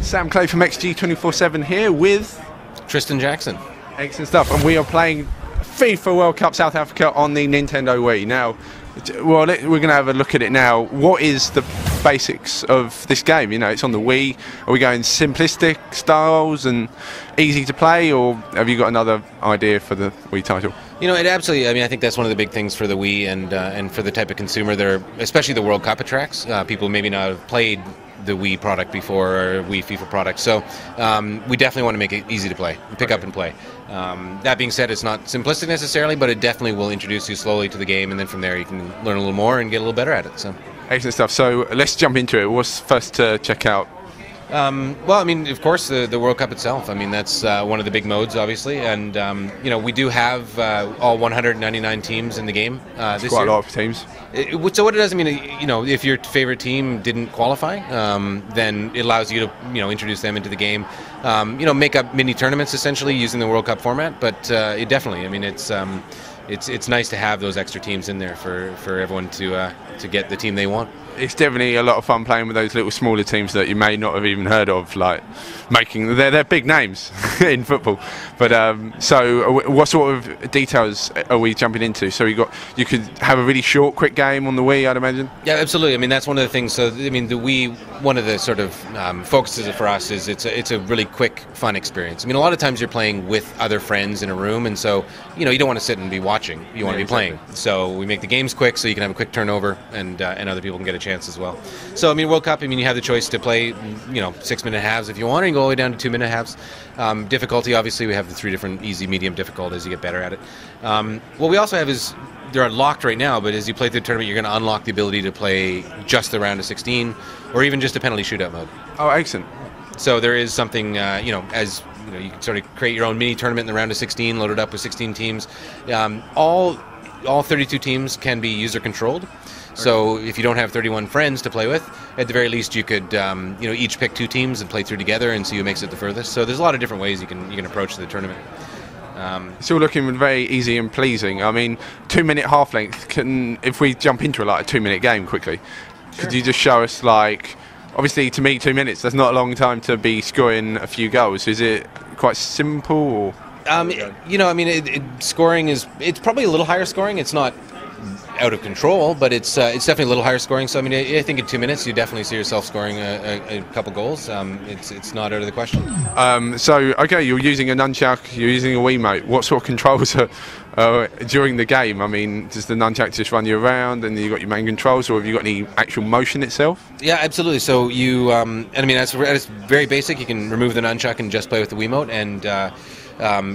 Sam Clay from XG247 here with Tristan Jackson. excellent stuff, and we are playing FIFA World Cup South Africa on the Nintendo Wii. Now, well, we're going to have a look at it now. What is the basics of this game? You know, it's on the Wii. Are we going simplistic styles and easy to play, or have you got another idea for the Wii title? You know, it absolutely. I mean, I think that's one of the big things for the Wii and for the type of consumer there, especially the World Cup attracts. People maybe not have played the Wii product before, or Wii FIFA product. So we definitely want to make it easy to play, pick up and play. That being said, it's not simplistic necessarily, but it definitely will introduce you slowly to the game, and then from there you can learn a little more and get a little better at it. So excellent stuff. So let's jump into it. What's first to check out? Well, I mean, of course, the World Cup itself. I mean, that's one of the big modes, obviously, and you know, we do have all 199 teams in the game this year. Quite a lot of teams. So what it does, I mean, you know, if your favorite team didn't qualify, then it allows you to, you know, introduce them into the game. You know, make up mini tournaments essentially using the World Cup format. But it definitely, I mean, it's nice to have those extra teams in there for everyone to get the team they want. It's definitely a lot of fun playing with those little smaller teams that you may not have even heard of, like they're big names in football. But so what sort of details are we jumping into? So you could have a really short, quick game on the Wii, I'd imagine. Yeah, absolutely. I mean, that's one of the things. So I mean, the Wii, one of the sort of focuses for us is it's a really quick, fun experience. I mean, a lot of times you're playing with other friends in a room, and so you know you don't want to sit and be watching. You want to be playing. So we make the games quick, so you can have a quick turnover, and other people can get a chance as well. So I mean, World Cup, I mean, you have the choice to play, you know, 6-minute halves if you want, or you can go all the way down to 2-minute halves. Difficulty, obviously, we have the 3 different easy, medium, difficult as you get better at it. What we also have is they're unlocked right now, but as you play through the tournament, you're going to unlock the ability to play just the round of 16, or even just a penalty shootout mode. Oh, excellent. So there is something, you know, as you know, you can sort of create your own mini tournament in the round of 16, loaded up with 16 teams. All 32 teams can be user controlled. So if you don't have 31 friends to play with, at the very least you could, you know, each pick 2 teams and play through together and see who makes it the furthest. So there's a lot of different ways you can approach the tournament. It's all looking very easy and pleasing. I mean, 2-minute half length. If we jump into a 2-minute game quickly, could you just show us, like, obviously to me 2 minutes, that's not a long time to be scoring a few goals. Is it quite simple? Or? You know, I mean, scoring it's probably a little higher scoring. It's not out of control, but it's definitely a little higher scoring. So I mean, I think in 2 minutes you definitely see yourself scoring a couple goals. It's not out of the question. So okay, you're using a nunchuck, you're using a Wiimote. What sort of controls are during the game? I mean, does the nunchuck just run you around and you got your main controls, or have you got any actual motion itself? Yeah, absolutely. So you, and I mean, that's very basic. You can remove the nunchuck and just play with the Wiimote, and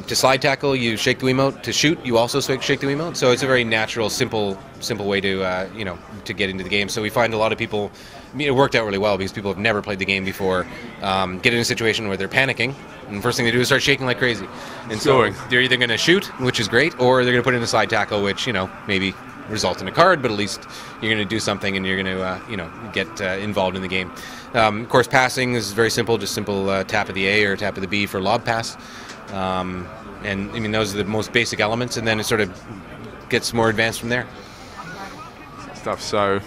to slide tackle, you shake the Wiimote. To shoot, you also shake the Wiimote. So it's a very natural, simple way to you know, to get into the game. So we find a lot of people, I mean, it worked out really well because people have never played the game before, get in a situation where they're panicking, and the first thing they do is start shaking like crazy. And so they're either going to shoot, which is great, or they're going to put in a slide tackle, which, you know, maybe result in a card, but at least you're going to do something and you're going to you know, get involved in the game. Of course, passing is very simple, just simple tap of the A or tap of the B for lob pass. And I mean, those are the most basic elements, and then it sort of gets more advanced from there. So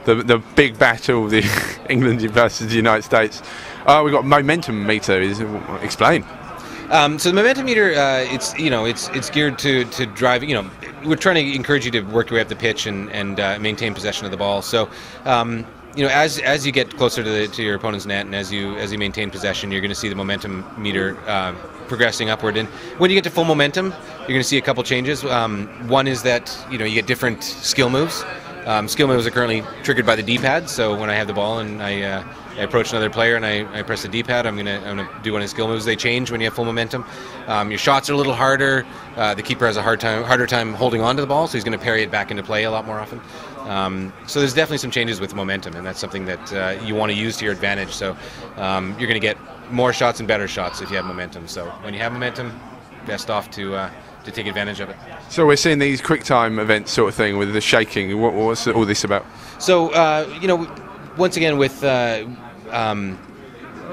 the big battle, the England versus the United States. We've got momentum meter. Explain. So the momentum meter, it's, you know, it's geared to drive. You know, we're trying to encourage you to work your way up the pitch and maintain possession of the ball. So you know, as you get closer to your opponent's net, and as you maintain possession, you're going to see the momentum meter progressing upward. And when you get to full momentum, you're going to see a couple changes. One is that, you know, you get different skill moves. Skill moves are currently triggered by the D-pad. So when I have the ball and I approach another player and I press the D-pad, I'm gonna do one of the skill moves. They change when you have full momentum. Your shots are a little harder. The keeper has a harder time holding on to the ball, so he's going to parry it back into play a lot more often. So there's definitely some changes with momentum, and that's something that you want to use to your advantage. So you're going to get more shots and better shots if you have momentum. So when you have momentum, best off to take advantage of it. So we're seeing these quick time events sort of thing with the shaking. What's all this about? So you know, once again with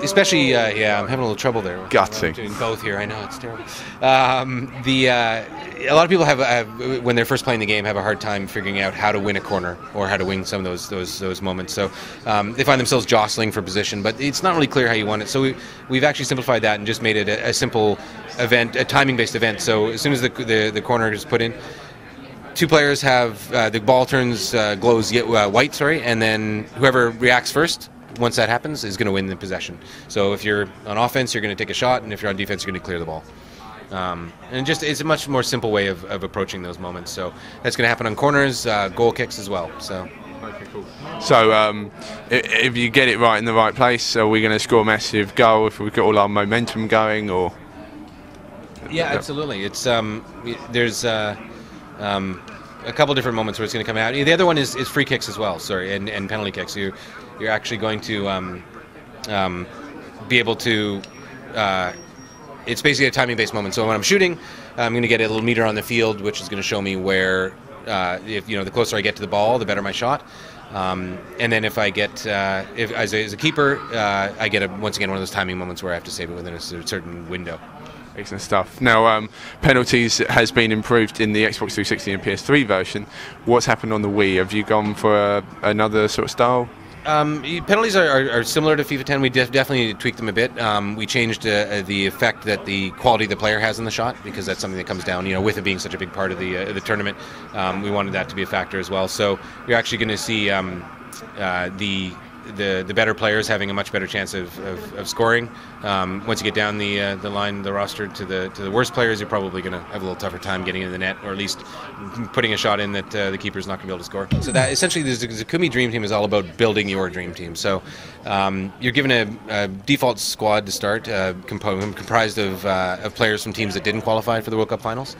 especially, yeah, I'm having a little trouble there. Gutting. I'm doing both here. I know it's terrible. A lot of people have, when they're first playing the game, have a hard time figuring out how to win a corner or how to win some of those moments. So they find themselves jostling for position, but it's not really clear how you won it. So we've actually simplified that and just made it a simple event, a timing-based event. So as soon as the corner is put in, two players have the ball glows white, and then whoever reacts first, once that happens, is going to win the possession. So if you're on offense, you're going to take a shot, and if you're on defense, you're going to clear the ball. And just it's a much more simple way of approaching those moments. So that's going to happen on corners, goal kicks as well. So. Okay, cool. So if you get it right in the right place, are we going to score a massive goal if we've got all our momentum going, or? Yeah, absolutely. It's there's a couple different moments where it's going to come out. The other one is free kicks as well. Sorry, and penalty kicks. You're actually going to be able to. It's basically a timing-based moment. So when I'm shooting, I'm going to get a little meter on the field, which is going to show me where, if the closer I get to the ball, the better my shot. And then if I get, as a keeper, I get once again one of those timing moments where I have to save it within a certain window. Excellent stuff. Now, penalties has been improved in the Xbox 360 and PS3 version. What's happened on the Wii? Have you gone for another sort of style? Penalties are similar to FIFA 10. We definitely tweaked them a bit. We changed the effect that the quality the player has in the shot, because that's something that comes down, with it being such a big part of the tournament. We wanted that to be a factor as well. So you're actually going to see the better players having a much better chance of scoring. Once you get down the line, the roster to the worst players, you're probably going to have a little tougher time getting into the net, or at least putting a shot in that the keeper's not going to be able to score. So that essentially, the Zakumi Dream Team is all about building your dream team. So you're given a default squad to start, comprised of players from teams that didn't qualify for the World Cup finals.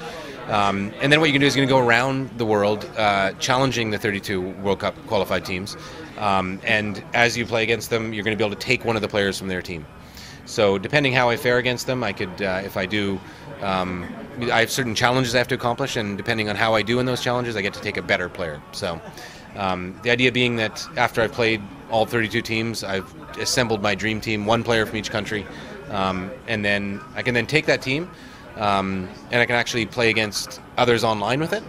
And then what you're going to do is you're going to go around the world challenging the 32 World Cup qualified teams. And as you play against them, you're going to be able to take one of the players from their team. So depending how I fare against them, I could, if I do, I have certain challenges I have to accomplish, and depending on how I do in those challenges, I get to take a better player. So the idea being that after I've played all 32 teams, I've assembled my dream team, one player from each country, and then I can then take that team, and I can actually play against others online with it.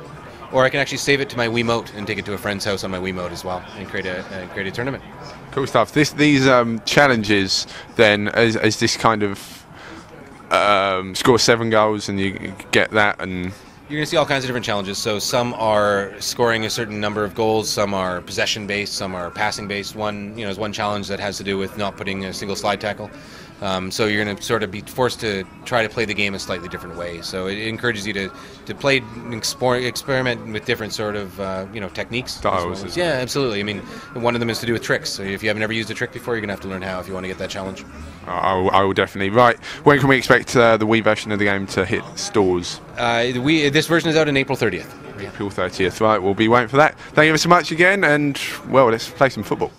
Or I can actually save it to my Wiimote and take it to a friend's house on my Wiimote as well, and create a tournament. Cool stuff. These challenges then, as this kind of score 7 goals and you get that, and you're going to see all kinds of different challenges. So some are scoring a certain number of goals, some are possession based, some are passing based. One is one challenge that has to do with not putting a single slide tackle. So you're going to sort of be forced to try to play the game a slightly different way. So it encourages you to play, experiment with different sort of techniques. Styles. Yeah, absolutely. I mean, one of them is to do with tricks. So if you haven't ever used a trick before, you're going to have to learn how if you want to get that challenge. I will definitely. Right. When can we expect the Wii version of the game to hit stores? This version is out on April 30th. April 30th. Right. We'll be waiting for that. Thank you so much again, and well, let's play some football.